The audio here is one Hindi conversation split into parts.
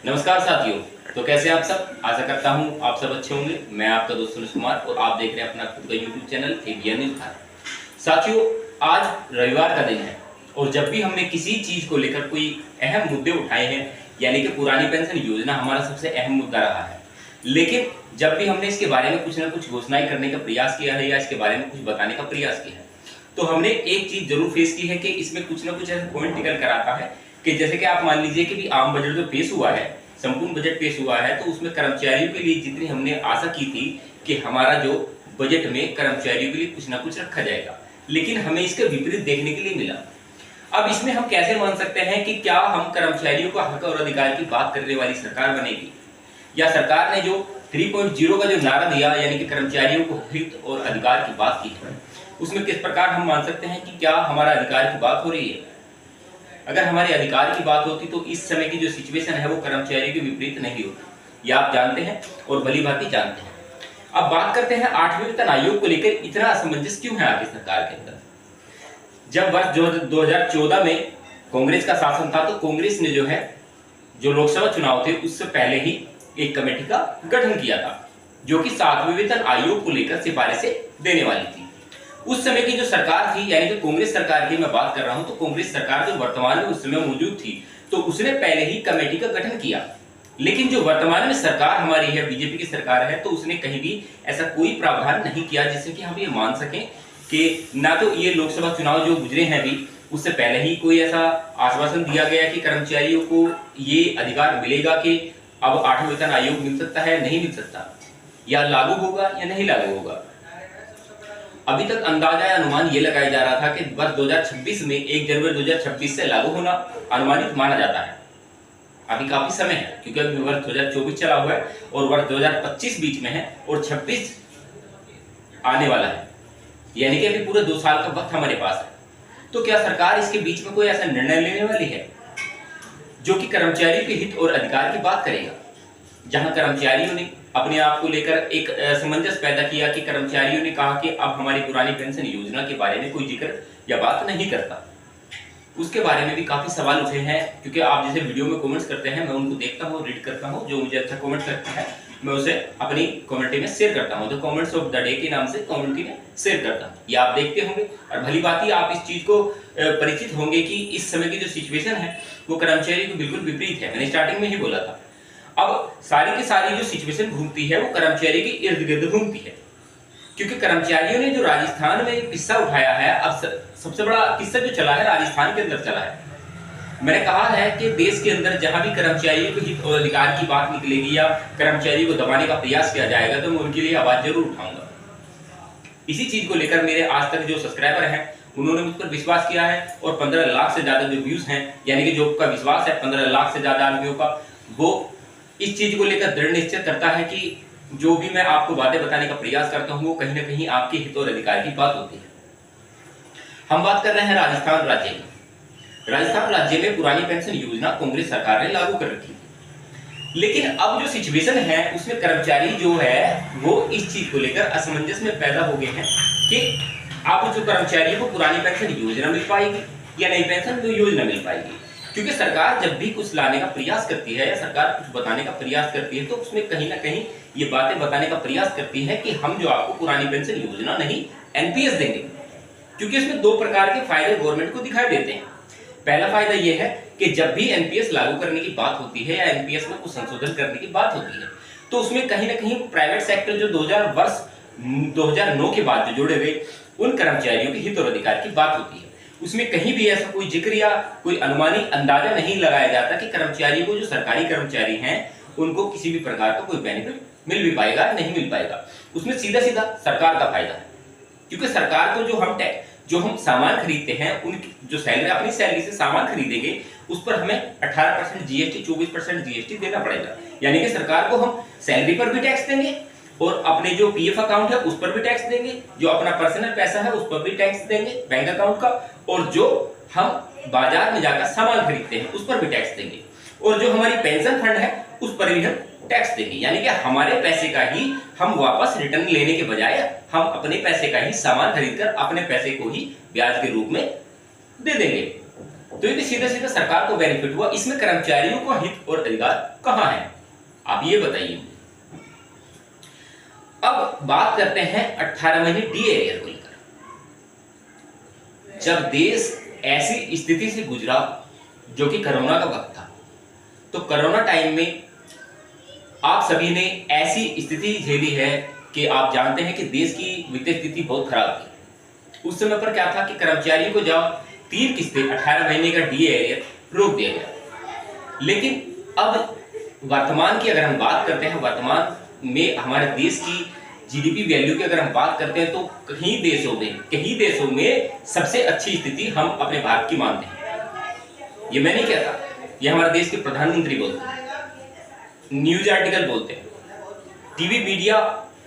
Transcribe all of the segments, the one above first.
नमस्कार साथियों। तो कैसे आप सब, आशा करता हूँ आप सब अच्छे होंगे। मैं आपका दोस्त सुनील कुमार और आप देख रहे हैं अपना खुद का यूट्यूब चैनल एक ज्ञान न्यूज भारत। साथियों, आज रविवार का दिन है और जब भी हमने किसी चीज को लेकर कोई अहम मुद्दे उठाए हैं, यानी कि पुरानी पेंशन योजना हमारा सबसे अहम मुद्दा रहा है, लेकिन जब भी हमने इसके बारे में कुछ ना कुछ घोषणाएं करने का प्रयास किया है या इसके बारे में कुछ बताने का प्रयास किया है, तो हमने एक चीज जरूर फेस की है कि इसमें कुछ ना कुछ ऐसा पॉइंट निकल कर आता है कि जैसे कि आप मान लीजिए कि भी आम बजट जो पेश हुआ है, संपूर्ण बजट पेश हुआ है, तो उसमें कर्मचारियों के लिए जितनी हमने आशा की थी कि हमारा जो बजट में कर्मचारियों के लिए कुछ ना कुछ रखा जाएगा, लेकिन हमें इसके विपरीत देखने के लिए मिला। अब इसमें हम कैसे मान सकते हैं कि क्या हम कर्मचारियों का हक और अधिकार की बात करने वाली सरकार बनेगी, या सरकार ने जो 3.0 का जो नारा दिया, यानी कि कर्मचारियों को हित और अधिकार की बात की है, उसमें किस प्रकार हम मान सकते हैं कि क्या हमारा अधिकार की बात हो रही है। अगर हमारे अधिकार की बात होती तो इस समय की जो सिचुएशन है वो कर्मचारियों के विपरीत नहीं होती, यह आप जानते हैं और भली भांति जानते हैं। अब बात करते हैं 8वें वेतन आयोग को लेकर इतना असमंजस क्यों है आगे सरकार के अंदर। जब वर्ष 2014 में कांग्रेस का शासन था, तो कांग्रेस ने जो लोकसभा चुनाव थे उससे पहले ही एक कमेटी का गठन किया था, जो कि 7वें वेतन आयोग को लेकर सिफारिशें देने वाली थी। उस समय की जो सरकार थी, यानी कि कांग्रेस सरकार की मैं बात कर रहा हूं, तो कांग्रेस सरकार जो वर्तमान में उस समय मौजूद थी, तो उसने पहले ही कमेटी का गठन किया। लेकिन जो वर्तमान में सरकार हमारी है, बीजेपी की सरकार है, तो उसने कहीं भी ऐसा कोई प्रावधान नहीं किया जिससे कि हम ये मान सकें कि ना तो ये लोकसभा चुनाव जो गुजरे हैं अभी, उससे पहले ही कोई ऐसा आश्वासन दिया गया कि कर्मचारियों को ये अधिकार मिलेगा कि अब 8वां वेतन आयोग मिल सकता है, नहीं मिल सकता, या लागू होगा या नहीं लागू होगा। अभी तक अंदाजा या अनुमान ये लगाया जा रहा था कि वर्ष 2026 में 1 जनवरी 2026 से लागू होना अनुमानित माना जाता है। अभी काफी समय है, क्योंकि अभी वर्ष 2024 चला हुआ है और वर्ष 2025 बीच में है और 26 आने वाला है, यानी कि अभी पूरे 2 साल का वक्त हमारे पास है। तो क्या सरकार इसके बीच में कोई ऐसा निर्णय लेने वाली है जो कि कर्मचारियों के हित और अधिकार की बात करेगा, जहां कर्मचारियों ने अपने आप को लेकर एक असमंजस पैदा किया कि कर्मचारियों ने कहा कि अब हमारी पुरानी पेंशन योजना के बारे में कोई जिक्र या बात नहीं करता। उसके बारे में भी काफी सवाल उठे हैं, क्योंकि आप जैसे वीडियो में कमेंट्स करते हैं, मैं उनको देखता हूं, रीड करता हूं, जो मुझे अच्छा कमेंट करता है मैं उसे अपनी कम्युनिटी में शेयर करता हूं, the comments of the day के नाम से कम्युनिटी में शेयर करता हूं। ये आप देखते होंगे और भली बात ही आप इस चीज को परिचित होंगे कि इस समय की जो सिचुएशन है वो कर्मचारी को बिल्कुल विपरीत है। मैंने स्टार्टिंग में ही बोला था। अब सारी की सारी जो सिचुएशन घूमती है वो कर्मचारी के इर्द गिर्द घूमती है, क्योंकि कर्मचारियों ने जो राजस्थान में एक किस्सा उठाया है, अब सबसे बड़ा किस्सा जो चला है राजस्थान के अंदर चला है। मैंने कहा है कि देश के अंदर जहां भी कर्मचारियों के हित और अधिकार की बात निकलेगी या कर्मचारियों को दबाने का प्रयास किया जाएगा, तो मैं उनके लिए आवाज जरूर उठाऊंगा। इसी चीज को लेकर मेरे आज तक जो सब्सक्राइबर हैं उन्होंने मुझ पर विश्वास किया है और 15 लाख से ज्यादा जो व्यूज हैं, यानी कि जो का विश्वास है 15 लाख से ज्यादा आदमियों का, वो इस चीज को लेकर दृढ़ निश्चय करता है कि जो भी मैं आपको बातें बताने का प्रयास करता हूं वो कहीं ना कहीं आपके हित और अधिकार की बात होती है। हम बात कर रहे हैं राजस्थान राज्य की। राजस्थान राज्य में पुरानी पेंशन योजना कांग्रेस सरकार ने लागू कर रखी थी, लेकिन अब जो सिचुएशन है उसमें कर्मचारी जो है वो इस चीज को लेकर असमंजस में पैदा हो गए हैं कि अब जो कर्मचारियों को पुरानी पेंशन योजना मिल पाएगी या नई पेंशन योजना मिल पाएगी। क्योंकि सरकार जब भी कुछ लाने का प्रयास करती है या सरकार कुछ बताने का प्रयास करती है, तो उसमें कहीं ना कहीं ये बातें बताने का प्रयास करती है कि हम जो आपको पुरानी पेंशन योजना नहीं एनपीएस देंगे, क्योंकि इसमें 2 प्रकार के फायदे गवर्नमेंट को दिखाई देते हैं। पहला फायदा यह है कि जब भी एनपीएस लागू करने की बात होती है या एनपीएस में कुछ संशोधन करने की बात होती है, तो उसमें कहीं ना कहीं प्राइवेट सेक्टर जो 2009 के बाद जो जोड़े गए उन कर्मचारियों के हित और अधिकार की बात होती है। उसमें कहीं भी ऐसा कोई जिक्र या कोई अनुमानी अंदाजा नहीं लगाया जाता कि कर्मचारियों को, जो सरकारी कर्मचारी हैं, उनको किसी भी प्रकार का कोई बेनिफिट मिल भी पाएगा नहीं मिल पाएगा। उसमें सीधा सीधा सरकार का फायदा है, क्योंकि सरकार को जो हम सामान खरीदते हैं, उनकी जो सैलरी, अपनी सैलरी से सामान खरीदेंगे, उस पर हमें 18% जीएसटी, 24% जीएसटी देना पड़ेगा। यानी कि सरकार को हम सैलरी पर भी टैक्स देंगे और अपने जो पीएफ अकाउंट है उस पर भी टैक्स देंगे, जो अपना पर्सनल पैसा है उस पर भी टैक्स देंगे बैंक अकाउंट का, और जो हम बाजार में जाकर सामान खरीदते हैं उस पर भी टैक्स देंगे, और जो हमारी पेंशन फंड है उस पर भी हम टैक्स देंगे। यानी कि हमारे पैसे का ही हम वापस रिटर्न लेने के बजाय हम अपने पैसे का ही सामान खरीदकर अपने पैसे को ही ब्याज के रूप में दे देंगे। तो ये सीधा सीधा सरकार को बेनिफिट हुआ, इसमें कर्मचारियों का हित और अधिकार कहां है, आप ये बताइए। अब बात करते हैं 18 महीने डी एरियर को लेकर। जब देश ऐसी स्थिति से गुजरा जो कि कोरोना का वक्त था, तो कोरोना टाइम में आप सभी ने ऐसी स्थिति झेली है कि आप जानते हैं कि देश की वित्तीय स्थिति बहुत खराब थी। उस समय पर क्या था कि कर्मचारियों को जब 3 किस्तें 18 महीने का डी एरियर रोक दिया गया। लेकिन अब वर्तमान की अगर हम बात करते हैं, वर्तमान में हमारे देश की जीडीपी वैल्यू की अगर हम बात करते हैं, तो कई देशों में सबसे अच्छी स्थिति हम अपने भारत की मानते हैं। ये मैं नहीं कहता, ये हमारे देश के प्रधानमंत्री बोलते हैं, न्यूज आर्टिकल बोलते हैं, टीवी मीडिया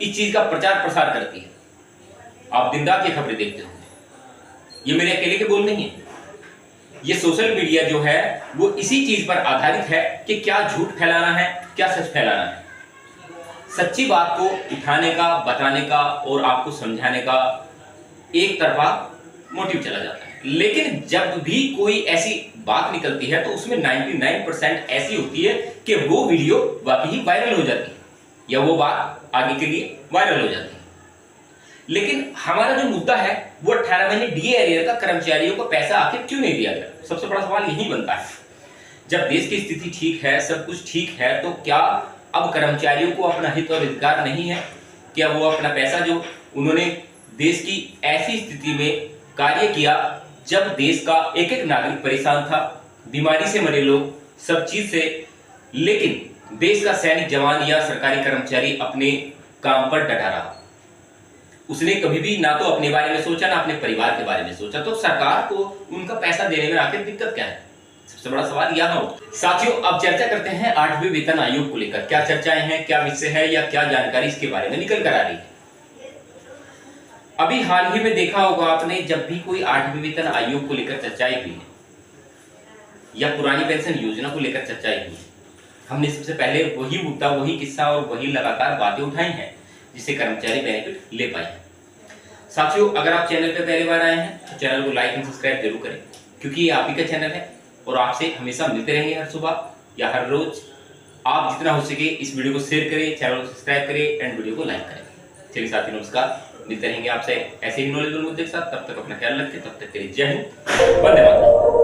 इस चीज का प्रचार प्रसार करती है। आप दिन रात ये खबरें देखते होंगे, ये मेरे अकेले के बोल नहीं है। ये सोशल मीडिया जो है वो इसी चीज पर आधारित है कि क्या झूठ फैलाना है, क्या सच फैलाना है। सच्ची बात को उठाने का, बताने का और आपको समझाने का एक तरफा मोटिव चला जाता है। लेकिन जब भी कोई ऐसी बात निकलती है तो उसमें 99% ऐसी होती है कि वो वीडियो वाकई ही वायरल हो जाती है या वो बात आगे के लिए वायरल हो जाती है। लेकिन हमारा जो मुद्दा है वो 18 महीने डी एरियर का कर्मचारियों को पैसा आखिर क्यों नहीं दिया गया। सबसे बड़ा सवाल यही बनता है, जब देश की स्थिति ठीक है, सब कुछ ठीक है, तो क्या अब कर्मचारियों को अपना हित और अधिकार नहीं है? क्या वो अपना पैसा जो उन्होंने देश की ऐसी स्थिति में कार्य किया जब देश का एक एक नागरिक परेशान था, बीमारी से मरे लोग, सब चीज से, लेकिन देश का सैनिक जवान या सरकारी कर्मचारी अपने काम पर डटा रहा। उसने कभी भी ना तो अपने बारे में सोचा, ना अपने परिवार के बारे में सोचा। तो सरकार को उनका पैसा देने में आखिर दिक्कत क्या है? सबसे बड़ा सवाल यह हो। साथियों, अब चर्चा करते हैं 8वें वेतन आयोग को लेकर। क्या चर्चाएं हैं, क्या विषय है या क्या जानकारी इसके बारे में निकल कर आ रही है। अभी हाल ही में देखा होगा आपने, जब भी कोई 8वें वेतन आयोग को लेकर चर्चाएं हुई है या पुरानी पेंशन योजना को लेकर चर्चाएं हुई है, हमने सबसे पहले वही मुद्दा, वही किस्सा और वही लगातार बातें उठाई हैं जिससे कर्मचारी बेनिफिट ले पाए हैं। साथियों, अगर आप चैनल पर पहली बार आए हैं तो चैनल को लाइक एंड सब्सक्राइब जरूर करें, क्योंकि ये आप ही का चैनल है और आपसे हमेशा मिलते रहेंगे हर सुबह या हर रोज। आप जितना हो सके इस वीडियो को शेयर करें, चैनल को सब्सक्राइब करें एंड वीडियो को लाइक करें। चलिए साथियों, नमस्कार। मिलते रहेंगे आपसे ऐसे ही नॉलेजेबल मुद्दे के साथ। तब तक अपना ख्याल रखें, तब तक के लिए जय हिंद, वंदे मातरम।